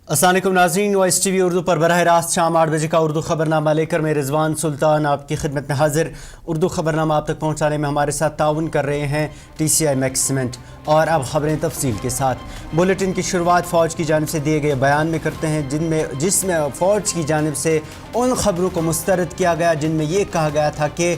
अस्सलाम वालेकुम नाज़रीन, वाइस टीवी उर्दू पर बराह रास्त शाम 8 बजे का उर्दू खबरनामा लेकर मैं रिजवान सुल्तान आपकी खिदमत में हाजिर। उर्दू खबरनामा आप तक पहुँचाने में हमारे साथ ताउन कर रहे हैं TCI मैक्स सीमेंट। और अब खबरें तफसील के साथ। बुलेटिन की शुरुआत फ़ौज की जानिब से दिए गए बयान में करते हैं, जिसमें फ़ौज की जानिब से उन खबरों को मुस्तरद किया गया जिनमें ये कहा गया था कि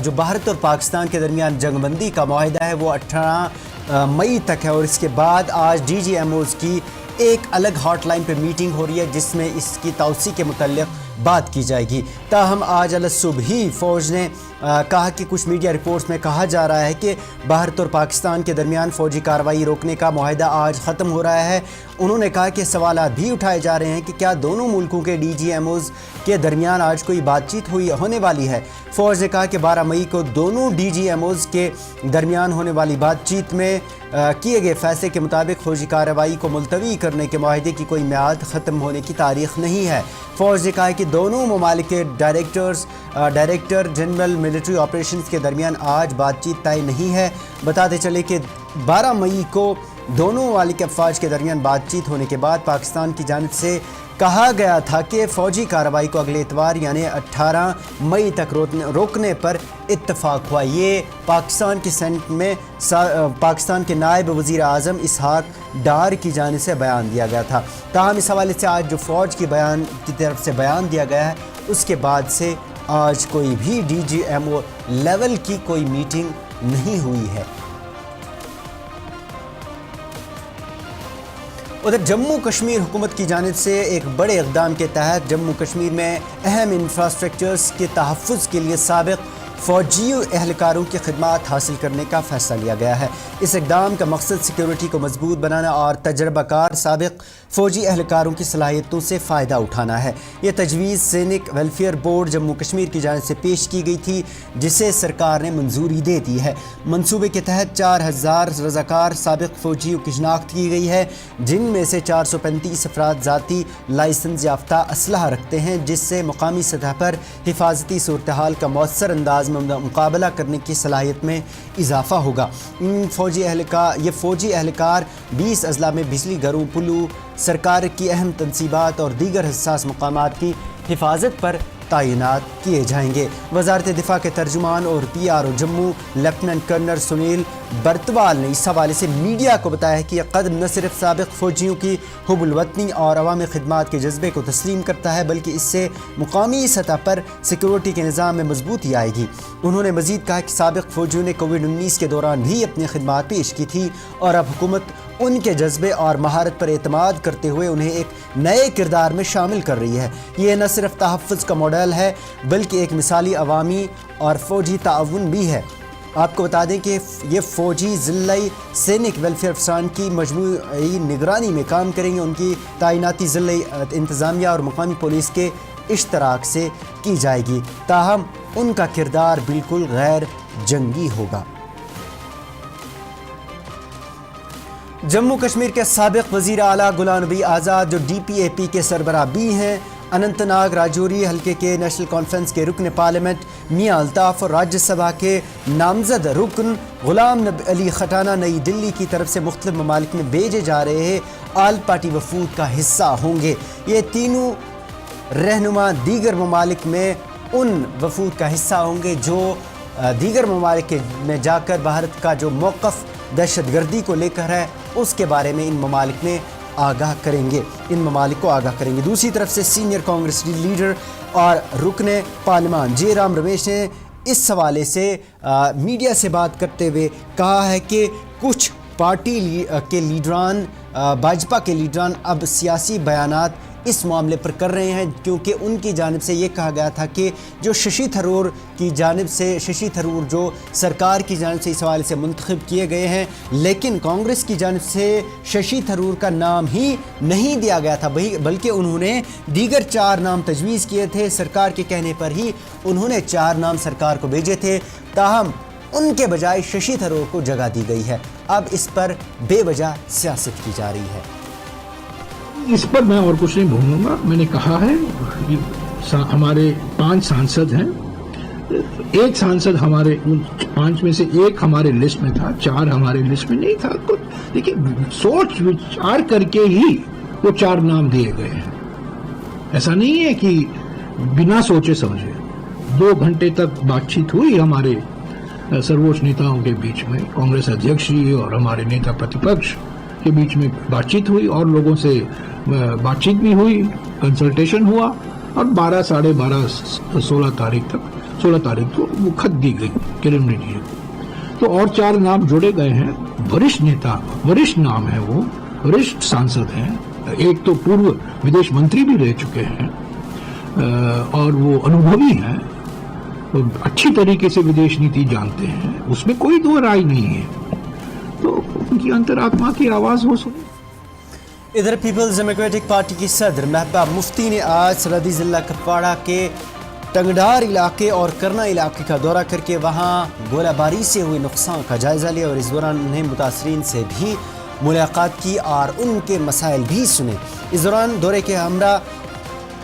जो भारत और पाकिस्तान के दरमियान जंगबंदी का माहिदा है वो 18 मई तक है, और इसके बाद आज DGMOs की एक अलग हॉटलाइन पे मीटिंग हो रही है जिसमें इसकी तौसी के मुतल्लिक़ बात की जाएगी। ताहम आज सुबह ही फ़ौज ने कहा कि कुछ मीडिया रिपोर्ट्स में कहा जा रहा है कि भारत और पाकिस्तान के दरमियान फ़ौजी कार्रवाई रोकने का मुआहिदा आज ख़त्म हो रहा है। उन्होंने कहा कि सवालात भी उठाए जा रहे हैं कि क्या दोनों मुल्कों के DGMOs के दरमियान आज कोई बातचीत होने वाली है। फ़ौज ने कहा कि 12 मई को दोनों DGMOs के दरमियान होने वाली बातचीत में किए गए फैसले के मुताबिक फ़ौजी कार्रवाई को मुलतवी करने के मुआहिदे की कोई मियाद ख़त्म होने की तारीख़ नहीं है। फ़ौज ने कहा कि दोनों ममालिक के डायरेक्टर जनरल मिलिट्री ऑपरेशंस के दरमियान आज बातचीत तय नहीं है। बताते चले कि 12 मई को दोनों ममालिक अफवाज के दरमियान बातचीत होने के बाद पाकिस्तान की जानिब से कहा गया था कि फ़ौजी कार्रवाई को अगले इतवार यानी 18 मई तक रोकने पर इत्तफाक हुआ। ये पाकिस्तान की सेनेट में पाकिस्तान के नायब वज़ीर आज़म इसहाक डार की जानिब से बयान दिया गया था। ताहम इस हवाले से आज जो फ़ौज की तरफ से बयान दिया गया है उसके बाद से आज कोई भी DGMO लेवल की कोई मीटिंग नहीं हुई है। उधर जम्मू कश्मीर हुकूमत की जानिब से एक बड़े इक़दाम के तहत जम्मू कश्मीर में अहम इंफ्रास्ट्रक्चर्स के तहफ़्फ़ुज़ के लिए साबिक़ फ़ौजी एहलकारों की खिदमात हासिल करने का फ़ैसला लिया गया है। इस इक़दाम का मकसद सिक्योरिटी को मजबूत बनाना और तजर्बाकार साबिक़ फ़ौजी एहलकारों की सलाहियतों से फ़ायदा उठाना है। ये तजवीज़ सैनिक वेलफेयर बोर्ड जम्मू कश्मीर की जानिब से पेश की गई थी, जिसे सरकार ने मंजूरी दे दी है। मनसूबे के तहत 4000 रज़ाकार साबिक़ फ़ौजियों की शनाख्त की गई है, जिनमें से 435 अफराद ज़ाती लाइसेंस याफ्ता असलहा रखते हैं, जिससे मुकामी सतह पर हिफाजती सूरत हाल का मौसर अंदाज में मुकाबला करने की सलाहियत में इजाफ़ा होगा। ये फ़ौजी एहलकार 20 अजला में बिजली घरों, पुलों, सरकार की अहम तनसीबात और दीगर हसास मकामात की हिफाजत पर तैनात किए जाएंगे। वज़ारत दिफ़ा के तर्जुमान और PRO Jammu lieutenant colonel Sunil Bartwal ने इस हवाले से मीडिया को बताया कि यह कदम न सिर्फ साबिक़ फ़ौजियों की हुब्बुल वतनी और अवामी खिदमात के जज्बे को तस्लीम करता है, बल्कि इससे मुकामी सतह पर सिक्योरिटी के निज़ाम में मजबूती आएगी। उन्होंने मज़ीद कहा कि साबिक़ फ़ौजियों ने कोविड-19 के दौरान भी अपनी खिदमात पेश की थी और अब हुकूमत उनके जज्बे और महारत पर एतमाद करते हुए उन्हें एक नए किरदार में शामिल कर रही है। ये न सिर्फ तहफ़्फ़ुज़ का मॉडल है बल्कि एक मिसाली अवामी और फ़ौजी ताउन भी है। आपको बता दें कि ये फ़ौजी ज़िले सैनिक वेलफेयर अफसरान की मजमूई निगरानी में काम करेंगे। उनकी तैनाती ज़िले इंतज़ामिया और मुकामी पुलिस के इश्तराक से की जाएगी, ताहम उनका किरदार बिल्कुल गैर जंगी होगा। जम्मू कश्मीर के साबिक़ वज़ीर आला गुलाम नबी आज़ाद जो DPAP के सरबराह भी हैं, अनंतनाग राजौरी हल्के के नेशनल कॉन्फ्रेंस के रुकन पार्लियामेंट मियां अल्ताफ़ और राज्यसभा के नामज़द रुकन ग़ुलाम अली खटाना नई दिल्ली की तरफ से मुख्तलिफ ममालिक में भेजे जा रहे आल पार्टी वफूद का हिस्सा होंगे। ये तीनों रहनुमा दीगर ममालिक में उन वफूद का हिस्सा होंगे जो दीगर ममालिक में जाकर भारत का जो मौक़िफ़ दहशतगर्दी को लेकर है उसके बारे में इन ममालिक में आगाह करेंगे, इन ममालिक को आगाह करेंगे। दूसरी तरफ से सीनियर कांग्रेस लीडर और रुकने पार्लियामान जयराम रमेश ने इस हवाले से मीडिया से बात करते हुए कहा है कि कुछ पार्टी के लीडरान, भाजपा के लीडरान अब सियासी बयानात इस मामले पर कर रहे हैं, क्योंकि उनकी जानिब से ये कहा गया था कि जो शशि थरूर जो सरकार की जानिब से इस हवाले से मुंतखब किए गए हैं, लेकिन कांग्रेस की जानिब से शशि थरूर का नाम ही नहीं दिया गया था, बल्कि उन्होंने दीगर 4 नाम तजवीज़ किए थे। सरकार के कहने पर ही उन्होंने 4 नाम सरकार को भेजे थे, ताहम उनके बजाय शशि थरूर को जगह दी गई है। अब इस पर बेवजह सियासत की जा रही है। इस पर मैं और कुछ नहीं बोलूँगा। मैंने कहा है हमारे 5 सांसद हैं, एक सांसद हमारे 5 में से एक हमारे लिस्ट में था, 4 हमारे लिस्ट में नहीं था। तो देखिए, सोच विचार करके ही वो 4 नाम दिए गए हैं। ऐसा नहीं है कि बिना सोचे समझे 2 घंटे तक बातचीत हुई हमारे सर्वोच्च नेताओं के बीच में, कांग्रेस अध्यक्ष जी और हमारे नेता प्रतिपक्ष के बीच में बातचीत हुई और लोगों से बातचीत भी हुई, कंसल्टेशन हुआ और 12 साढ़े 12 16 तारीख को वो खत दी गई किरण रेड्डी जी को। तो और 4 नाम जोड़े गए हैं, वरिष्ठ नेता, वरिष्ठ नाम है वो, वरिष्ठ सांसद हैं। एक तो पूर्व विदेश मंत्री भी रह चुके हैं और वो अनुभवी हैं, वो अच्छी तरीके से विदेश नीति जानते हैं, उसमें कोई दो राय नहीं है। तो उनकी अंतरात्मा की आवाज हो सुनी। इधर पीपल्स डेमोक्रेटिक पार्टी की सदर महबूबा मुफ्ती ने आज सरहदी जिला कुपवाड़ा के टंगडार इलाके और करना इलाके का दौरा करके वहां गोलाबारी से हुए नुकसान का जायजा लिया और इस दौरान उन्हें मुतासरीन से भी मुलाकात की और उनके मसाइल भी सुने। इस दौरान दौरे के हमरा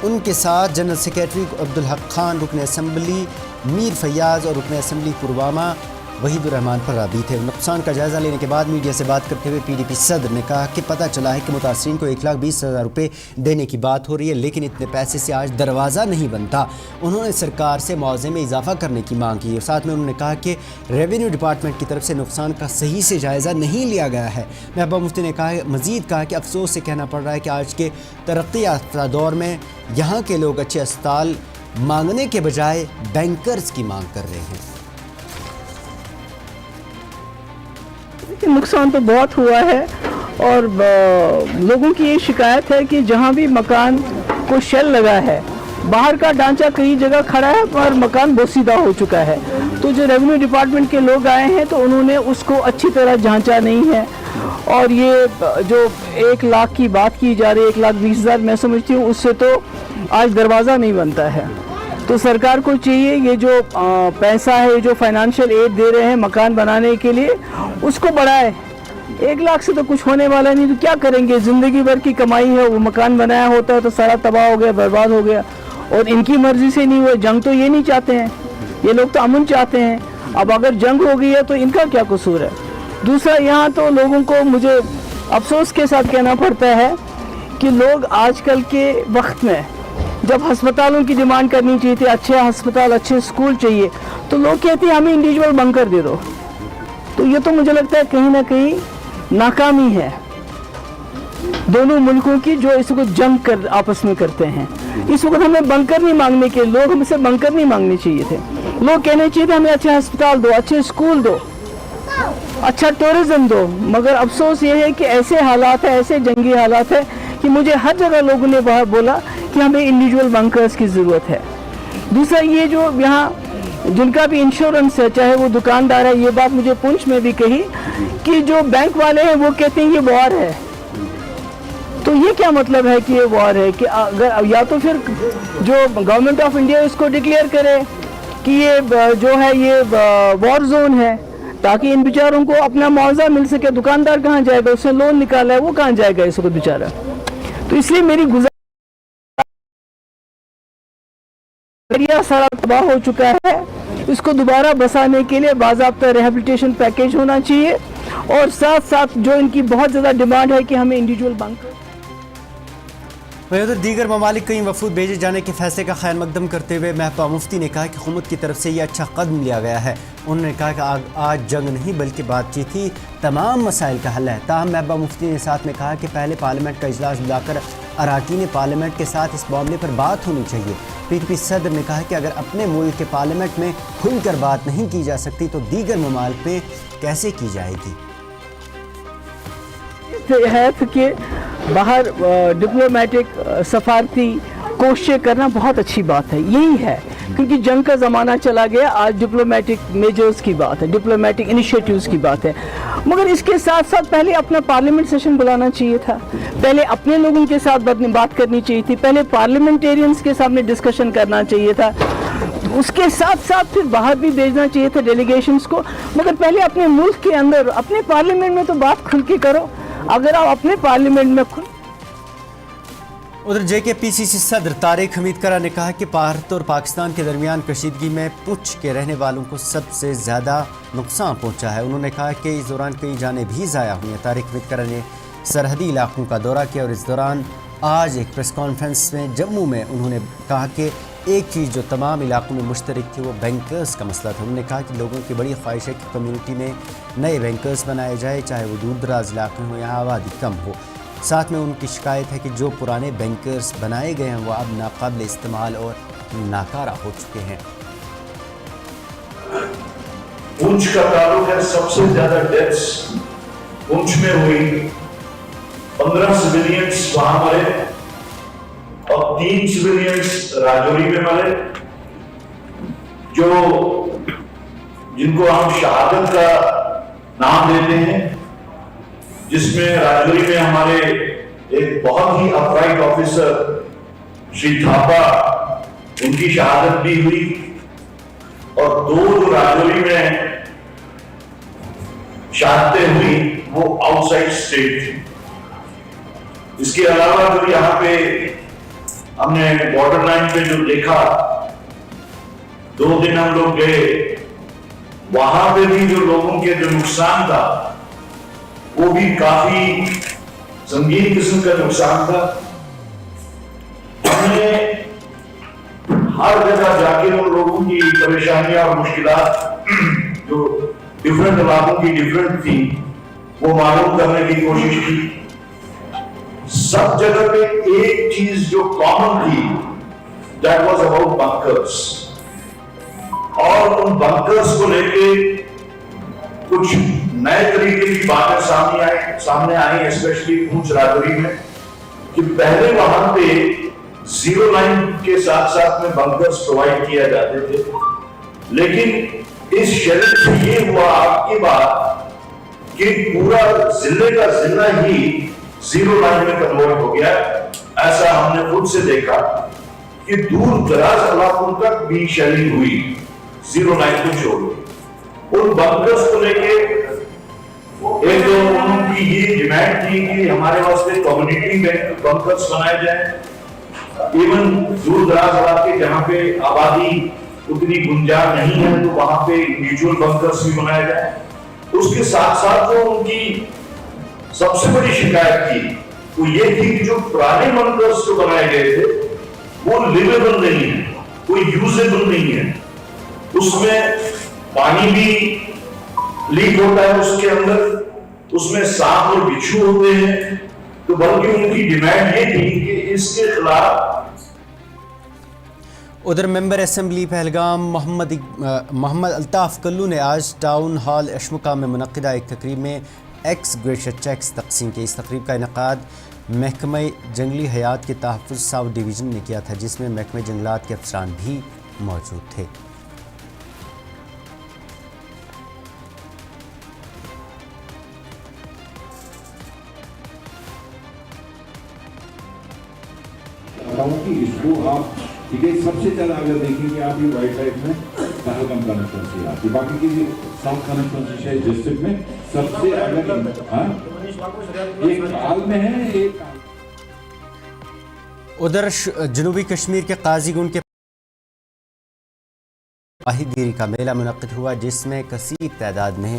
उनके साथ जनरल सेक्रेटरी अब्दुल हक खान, रुकन असम्बली मीर फैयाज और रुकन असम्बली पुलवामा वहीदुर रहमान फराबी थे। नुकसान का जायजा लेने के बाद मीडिया से बात करते हुए पीडीपी सदर ने कहा कि पता चला है कि मुतासरीन को 1,20,000 रुपये देने की बात हो रही है, लेकिन इतने पैसे से आज दरवाज़ा नहीं बनता। उन्होंने सरकार से मुआवजे में इजाफा करने की मांग की और साथ में उन्होंने कहा कि रेवेन्यू डिपार्टमेंट की तरफ से नुकसान का सही से जायज़ा नहीं लिया गया है। महबूबा मुफ्ती ने मज़ीद कहा कि अफसोस से कहना पड़ रहा है कि आज के तरक्की याफ्ता दौर में यहाँ के लोग अच्छे अस्पताल मांगने के बजाय बैंकर्स की मांग कर रहे हैं। नुकसान तो बहुत हुआ है और लोगों की ये शिकायत है कि जहाँ भी मकान को शेल लगा है, बाहर का ढांचा कई जगह खड़ा है पर मकान बोसीदा हो चुका है। तो जो रेवेन्यू डिपार्टमेंट के लोग आए हैं तो उन्होंने उसको अच्छी तरह जांचा नहीं है और ये जो 1 लाख की बात की जा रही है, 1,20,000 मैं समझती हूँ उससे तो आज दरवाज़ा नहीं बनता है। तो सरकार को चाहिए ये जो पैसा है, जो फाइनेंशियल एड दे रहे हैं मकान बनाने के लिए, उसको बढ़ाए। 1 लाख से तो कुछ होने वाला नहीं, तो क्या करेंगे? ज़िंदगी भर की कमाई है, वो मकान बनाया होता है तो सारा तबाह हो गया, बर्बाद हो गया और इनकी मर्जी से नहीं हुआ। जंग तो ये नहीं चाहते हैं, ये लोग तो अमन चाहते हैं। अब अगर जंग हो गई है तो इनका क्या कसूर है? दूसरा, यहाँ तो लोगों को मुझे अफसोस के साथ कहना पड़ता है कि लोग आजकल के वक्त में जब अस्पतालों की डिमांड करनी चाहिए थी, अच्छे अस्पताल, अच्छे स्कूल चाहिए, तो लोग कहते हैं हमें इंडिविजुअल बंकर दे दो। तो ये तो मुझे लगता है कहीं ना कहीं नाकामी है दोनों मुल्कों की, जो इसको जंग कर आपस में करते हैं। इस वक्त हमें बंकर नहीं मांगने के, लोग हमसे बंकर नहीं मांगने चाहिए थे। लोग कहने चाहिए थे हमें अच्छे अस्पताल दो, अच्छे स्कूल दो, अच्छा टूरिज्म दो। मगर अफसोस ये है कि ऐसे हालात है, ऐसे जंगी हालात है कि मुझे हर जगह लोगों ने बोला कि हमें इंडिविजुअल बंकर्स की ज़रूरत है। दूसरा, ये जो यहाँ जिनका भी इंश्योरेंस है, चाहे वो दुकानदार है, ये बात मुझे पुंछ में भी कही कि जो बैंक वाले हैं वो कहते हैं ये वॉर है। तो ये क्या मतलब है कि ये वॉर है? कि अगर या तो फिर जो गवर्नमेंट ऑफ इंडिया इसको डिक्लेयर करे कि ये जो है ये वॉर जोन है, ताकि इन बेचारों को अपना मुआवजा मिल सके। दुकानदार कहाँ जाएगा? उसने लोन निकाला है, वो कहाँ जाएगा इसको बेचारा? तो इसलिए मेरी सारा तबाह हो चुका है, इसको दोबारा बसाने के लिए बाज़ाब्ता रिहैबिलिटेशन पैकेज होना चाहिए और साथ साथ जो इनकी बहुत ज़्यादा डिमांड है कि हमें इंडिविजुअल बंकर। उधर दीगर ममालिक कई वफूद भेजे जाने के फैसले का खैर मकदम करते हुए महबूबा मुफ्ती ने कहा कि हुकूमत की तरफ से ये अच्छा कदम लिया गया है। उन्होंने कहा कि आज जंग नहीं बल्कि बातचीत ही तमाम मसाइल का हल है। ताहम महबूबा मुफ्ती ने साथ में कहा कि पहले पार्लियामेंट का इजलास बुलाकर अराकीन पार्लियामेंट के साथ इस मामले पर बात होनी चाहिए। पीडीपी सदर ने कहा कि अगर अपने मुल्क के पार्लियामेंट में खुलकर बात नहीं की जा सकती तो दीगर ममालिक में कैसे की जाएगी। है कि बाहर डिप्लोमेटिक सफारती कोशिशें करना बहुत अच्छी बात है, यही है, क्योंकि जंग का ज़माना चला गया। आज डिप्लोमेटिक मेजर्स की बात है, डिप्लोमेटिक इनिशिएटिव्स की बात है। मगर इसके साथ साथ पहले अपना पार्लियामेंट सेशन बुलाना चाहिए था, पहले अपने लोगों के साथ बात करनी चाहिए थी, पहले पार्लियामेंटेरियंस के सामने डिस्कशन करना चाहिए था, उसके साथ साथ फिर बाहर भी भेजना चाहिए था डेलीगेशंस को। मगर पहले अपने मुल्क के अंदर, अपने पार्लियामेंट में तो बात खुल के करो। अगर आप अपने पार्लियामेंट में खुद। उधर JK-PCC सदर तारिक हमीद करा ने कहा कि भारत और पाकिस्तान के दरमियान कशीदगी में पुंछ के रहने वालों को सबसे ज़्यादा नुकसान पहुंचा है। उन्होंने कहा कि इस दौरान कई जानें भी ज़ाया हुई हैं। तारिक हमीद करा ने سرحدی علاقوں کا دورہ کیا اور اس دوران آج ایک پریس کانفرنس میں جموں میں انہوں نے کہا کہ ایک چیز جو تمام علاقوں میں مشترک تھی وہ بینکرز کا مسئلہ تھا. انہوں نے کہا کہ لوگوں کی بڑی خواہش ہے کہ کمیونٹی میں نئے بینکرز بنائے جائے, چاہے وہ دور دراز علاقے ہوں یا آبادی کم ہو. ساتھ میں ان کی شکایت ہے کہ جو پرانے بینکرز بنائے گئے ہیں وہ اب ناقابل استعمال اور ناکارہ ہو چکے ہیں. پونچھ کا تعلق ہے, سب سے زیادہ ڈیتھس پونچھ میں ہوئی, 15 سویلینز وہاں مرے اور 3 سویلینز راجوری میں مرے, جن کو ہم شہادت کا نام دیتے ہیں, جس میں راجوری میں ہمارے ایک بہت ہی اپرائٹ آفیسر شری تھاپا ان کی شہادت بھی ہوئی, اور 2 جو راجوری میں شہادتیں ہوئی وہ آؤٹ سائڈ اسٹیٹ تھی. اس کے علاوہ جو یہاں پہ ہم نے بارڈر لائن پہ جو دیکھا, 2 دن ہم لوگ گئے, وہاں پہ بھی جو لوگوں کے جو نقصان تھا وہ بھی کافی سنگین قسم کا نقصان تھا. ہم نے ہر جگہ جا کے ان لوگوں کی پریشانیاں اور مشکلات جو ڈفرنٹ علاقوں کی ڈفرنٹ تھی وہ معلوم کرنے کی کوشش کی. سب جگہ پہ ایک چیز جو کامن تھی, دیٹ واز اباؤٹ بنکرز, اور ان بنکرز کو لے کے کچھ نئے طریقے کی باتیں سامنے آئی اسپیشلی پونچھ راجوری میں, کہ پہلے وہاں پہ 0 لائن کے ساتھ ساتھ میں بنکرز پرووائڈ کیا جاتے تھے, لیکن اس شرط سے یہ ہوا آپ کی بات کہ پورا ضلع کا ضلع ہی 0 لائن میں کنورٹ ہو گیا. ایسا ہم نے خود سے دیکھا کہ دور دراز علاقوں تک بھی شیلنگ ہوئی 0 لائن کو چھوڑ. ان بنکرز کو لے کے ایک تو ان کی یہ ڈیمانڈ تھی کہ ہمارے واسطے کمیونٹی بنکرز بنائے جائیں, ایون دور دراز علاقے جہاں پہ آبادی اتنی گنجائش نہیں ہے تو وہاں پہ انڈیویجول بنکرز بھی بنائے جائیں. اس کے ساتھ ساتھ جو ان کی سب سے بڑی شکایت تھی وہ یہ تھی کہ جو پرانے بنکرز جو بنائے گئے تھے وہ لیویبل نہیں ہے, کوئی یوزیبل نہیں ہے, اس میں پانی بھی لیک ہوتا ہے, اس کے اندر اس میں سانپ اور بچھو ہوتے ہیں. تو بلکہ ان کی ڈیمانڈ یہ تھی کہ اس کے خلاف. ادھر ممبر اسمبلی پہلگام محمد الطاف کلو نے آج ٹاؤن ہال اشمکا میں منعقدہ ایک تقریب میں ایکس گریشر چیکس تقسیم کی. اس تقریب کا انعقاد محکمہ جنگلی حیات کے تحفظ ساؤتھ ڈویژن نے کیا تھا, جس میں محکمہ جنگلات کے افسران بھی موجود تھے. اس کو آپ ٹھیک ہے, سب سے زیادہ اگر دیکھیں گے آپ یہ وائلڈ لائف میں پہلگام کنسٹیٹوینسی آتی ہے, باقی کی ساؤتھ کنسٹیٹوینسی ہے ڈسٹرکٹ میں سب سے ایک حال میں ہے. ایک ادھر جنوبی کشمیر کے قاضی گنڈ کے ماہی گیری کا میلہ منعقد ہوا, جس میں کثیر تعداد میں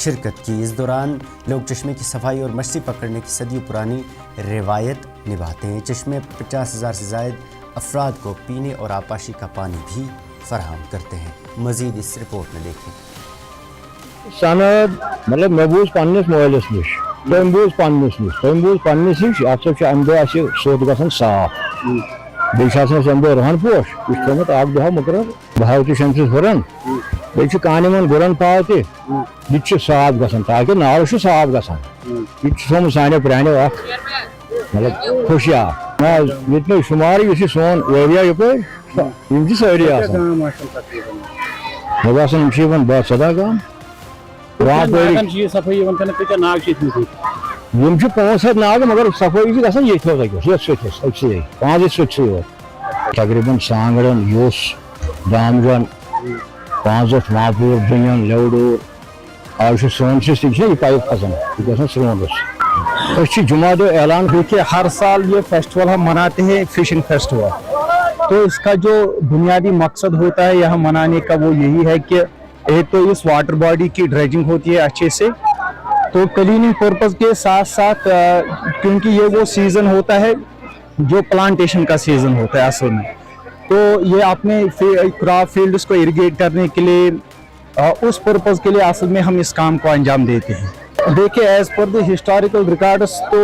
شرکت کی. اس دوران لوگ چشمے کی صفائی اور مچھلی پکڑنے کی صدیوں پرانی روایت نبھاتے ہیں. چشمے 50,000 سے زائد افراد کو پینے اور آبپاشی کا پانی بھی فراہم کرتے ہیں. مزید اس رپورٹ میں دیکھیں. سند مطلب مے بوز پنس مالس نش تم بوز پنس نش ات ام دہ سود گھان صاف بیس ام دہ رہن پوش یہ تھومت اک دہ مقرر بہو تم سس ہرن بیس کان گرن پاو تہ صاف گھان تاکہ ناو صاف گھان یہ تھومت سانو پرانو مطلب خوشیات یہ شمار اس سون ایریا یپر ساری مے باسان 17 گام صفائی 5 ناگ مگر صفائی گھان یہ 5 سوچ تقریباً سانگڑن یوس دامجن 5 ماپور بنین لیوڈور آج سون سسٹم یہ پائپ کھسان یہ گھان سرونڈس جمعہ دہ اعلان دیکھیے ہر سال یہ فیسٹیول ہم مناتے ہیں فشنگ فیسٹیول, تو اس کا جو بنیادی مقصد ہوتا ہے یہاں منانے کا وہ یہی ہے کہ ایک تو اس واٹر باڈی کی ڈریجنگ ہوتی ہے اچھے سے, तो क्लीनिंग पर्पज़ के साथ साथ क्योंकि ये वो सीज़न होता है जो प्लांटेशन का सीज़न होता है असल में, तो ये अपने क्रॉप फील्ड्स को इरिगेट करने के लिए उस पर्पज़ के लिए असल में हम इस काम को अंजाम देते हैं। देखिए as per the historical records तो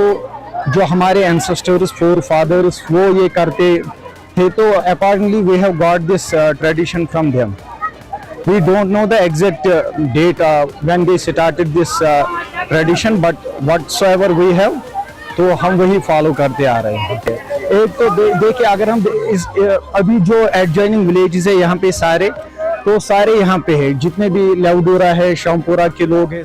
जो हमारे एंसेस्टर्स फोर फादर्स वो ये करते थे, तो accordingly we have got this tradition from them. We don't know the exact date when they started this tradition, but whatsoever we have, तो हम वही फॉलो करते आ रहे हैं। एक तो देखिए अगर हम अभी जो एडजॉइनिंग विलेजेस है यहाँ पे सारे, तो सारे यहाँ पे है, जितने भी लेवडोरा है, शामपुरा के लोग हैं।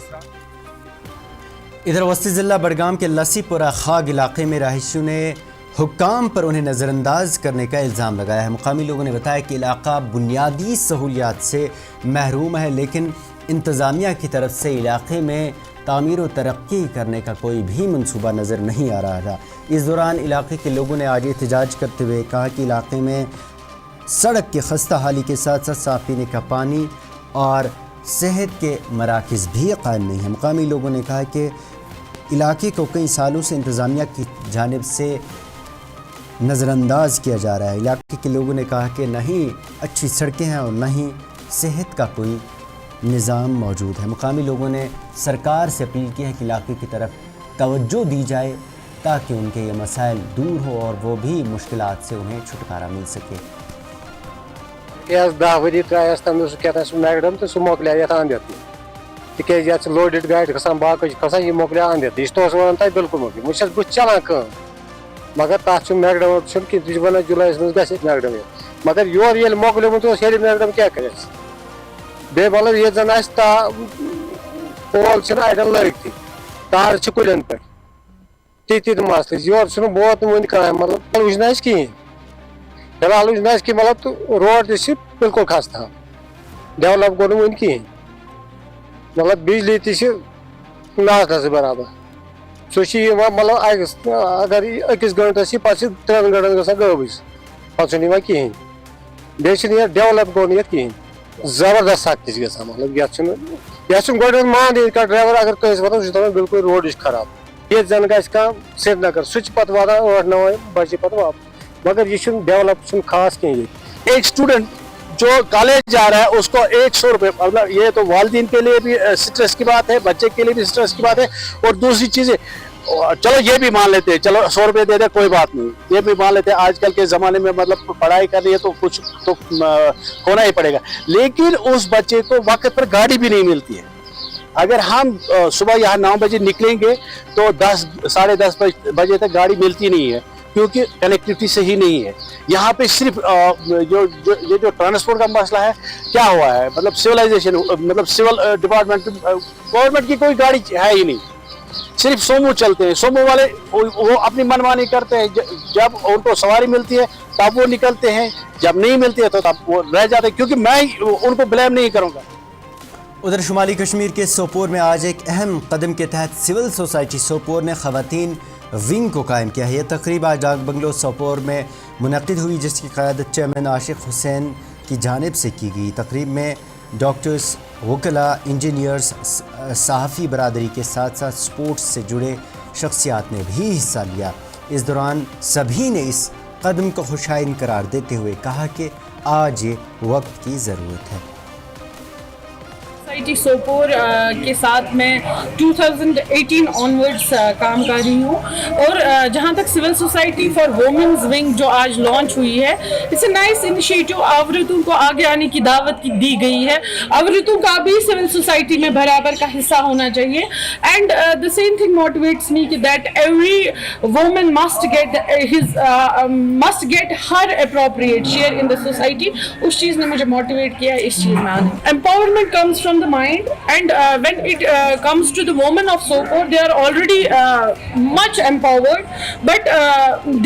इधर वस्ती ज़िला बडगाम के लसीपुरा खाग इलाके में रहायशियों ने हुक्काम पर उन्हें नज़रअंदाज करने का इल्ज़ाम लगाया है। मुकामी लोगों ने बताया कि इलाका बुनियादी सहूलियात से महरूम है, लेकिन इंतज़ामिया की तरफ से इलाके में तामीर व तरक्की करने का कोई भी मंसूबा नज़र नहीं आ रहा था। इस दौरान इलाके के लोगों ने आज एहतजाज करते हुए कहा कि इलाके में सड़क की खस्ता हाली के साथ साथ साफ़ पीने का पानी और सेहत के मराकज़ भी कायम नहीं है। मुकामी लोगों ने कहा कि इलाके को कई सालों से इंतज़ामिया की जानिब से नज़रअंदाज किया जा रहा है। इलाके के लोगों ने कहा कि न ही अच्छी सड़कें हैं और न ही सेहत का कोई निज़ाम मौजूद है। मुकामी लोगों ने सरकार से अपील की है कि इलाके की तरफ तवज्जो दी जाए ताकि उनके ये मसाइल दूर हो और वो भी मुश्किलात से उन्हें छुटकारा मिल सके। 10 वरी त्रायस तम क्या मैगडम तो सह मोकलिया ये अंदर तिकेज ये लोडेड गाड़ी खसान बाकी खसान ये मोकलिया अंदर यह वन तक बिल्कुल मोकल मुझे बहुत चलान कम मगर तथ मैगडम कि वन जुलाई मज ग मैगडम मगर योर ये मोकलियोमुत हेर मैगडम क्या कर बे मतलब ये जन पोल अड़न लगित तार कुलन पे ती मसल योर वोत वन कह मतलब वुचन कहें फिलहाल वुचन कि मतलब रोड तक बिल्कुल खस्ता डेवलप गो वन कहें मतलब बिजली तस बराबर सह मतलब अगर अकिस गंटस पे 3 गंटन ग गबिस पे कहें बे डेवलप गो कहें जबरदस्त सख्ती ग मतलब ये गो मान का ड्राइवर अगर कस वन सह बिल्कुल रोड खराब ये जन ग श्रीनगर सह पे वात 8-9 बजे पे वापस मगर यह डेवलप खास कहें। एक स्टूडेंट जो कॉलेज जा रहा है उसको 100 रुपये मतलब ये तो वालिदैन के लिए भी स्ट्रेस की बात है, बच्चे के लिए भी स्ट्रेस की बात है। और दूसरी चीज़ें चलो ये भी मान लेते हैं, चलो 100 रुपये दे दे कोई बात नहीं, ये भी मान लेते हैं आजकल के ज़माने में मतलब पढ़ाई कर रही है तो कुछ तो होना ही पड़ेगा, लेकिन उस बच्चे को वक्त पर गाड़ी भी नहीं मिलती है। अगर हम सुबह यहाँ 9 बजे निकलेंगे तो 10-10:30 बजे तक गाड़ी मिलती नहीं है क्योंकि कनेक्टिविटी सही नहीं है। यहाँ पे सिर्फ ये जो ट्रांसपोर्ट का मसला है क्या हुआ है मतलब सिविलाइजेशन मतलब सिविल डिपार्टमेंट गवर्नमेंट की कोई गाड़ी है ही नहीं, सिर्फ सोमो चलते हैं। सोमो वाले वो अपनी मनमानी करते हैं, जब उनको सवारी मिलती है तब वो निकलते हैं, जब नहीं मिलती है तो तब वो रह जाते हैं, क्योंकि मैं उनको ब्लेम नहीं करूँगा। उधर शुमाली कश्मीर के सोपोर में आज एक अहम कदम के तहत सिविल सोसाइटी सोपोर ने ख़वातीन विंग को कायम किया है। यह तकरीब आज डाक बंगलो सोपोर में मुनक़िद हुई, जिसकी क़यादत चेयरमैन आशिक हुसैन की जानिब से की गई। तकरीब में डॉक्टर्स, वकला, इंजीनियर्स, सहाफ़ी बरादरी के साथ साथ स्पोर्ट्स से जुड़े शख्सियात ने भी हिस्सा लिया। इस दौरान सभी ने इस कदम को खुशाइन करार देते हुए कहा कि आज ये वक्त की ज़रूरत है। सोसाइटी सोपोर के साथ मैं 2018 ऑनवर्ड्स काम कर रही हूँ और जहाँ तक civil society for women's wing जो आज लॉन्च हुई है, इट्स अ नाइस इनिशिएटिव। औरतों को आगे आने की दावत दी गई है, औरतों का भी सिविल सोसाइटी में बराबर का हिस्सा होना चाहिए। And the same thing motivates me कि that every woman must get her appropriate share in the society. उस चीज़ ने मुझे मोटिवेट किया इस चीज़ में आने। Empowerment comes from the mind, and when it comes to the women of Sopore, they are already much empowered, but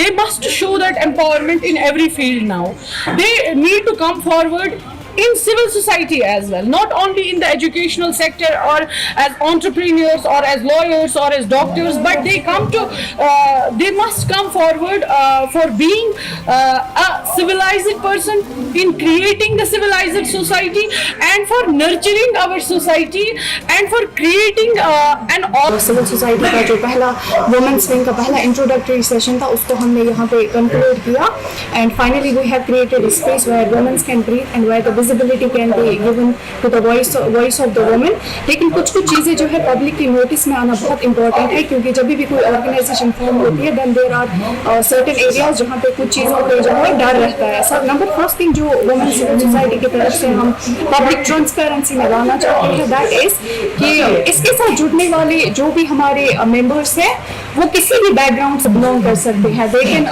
they must show that empowerment in every field now. They need to come forward in civil society as well, not only in the educational sector or as entrepreneurs or as lawyers or as doctors, but they must come forward for being a civilized person, in creating the civilized society and for nurturing our society and for creating an civil society का जो पहला women's wing का पहला introductory session था उसको हमने यहाँ पे कंक्लूड किया and finally we have created a space where womens can breathe and where the visibility can be given to the voice of the women. लेकिन कुछ चीज़ें जो है पब्लिक की नोटिस में आना बहुत इंपॉर्टेंट है, क्योंकि जब भी कोई ऑर्गेनाइजेशन फॉर्म होती है then there are certain areas जहाँ पे कुछ चीज़ों पे जो है डर रहता है। सर नंबर फर्स्ट थिंग जो वुमेन सिविल सोसाइटी की तरफ से हम पब्लिक ट्रांसपेरेंसी में लाना चाहते हैं दैट इज कि इसके साथ जुड़ने वाले जो भी हमारे मेंबर्स हैं वो किसी भी बैकग्राउंड से बिलोंग कर सकते हैं, they can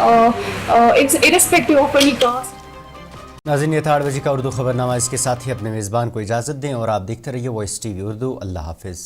irrespective of any caste. नाज़रीन, ये था 8 बजे का उर्दू खबरनामा। इसके साथ ही अपने मेज़बान को इजाज़त दें और आप देखते रहिए वॉइस TV उर्दू। अल्लाह हाफिज़।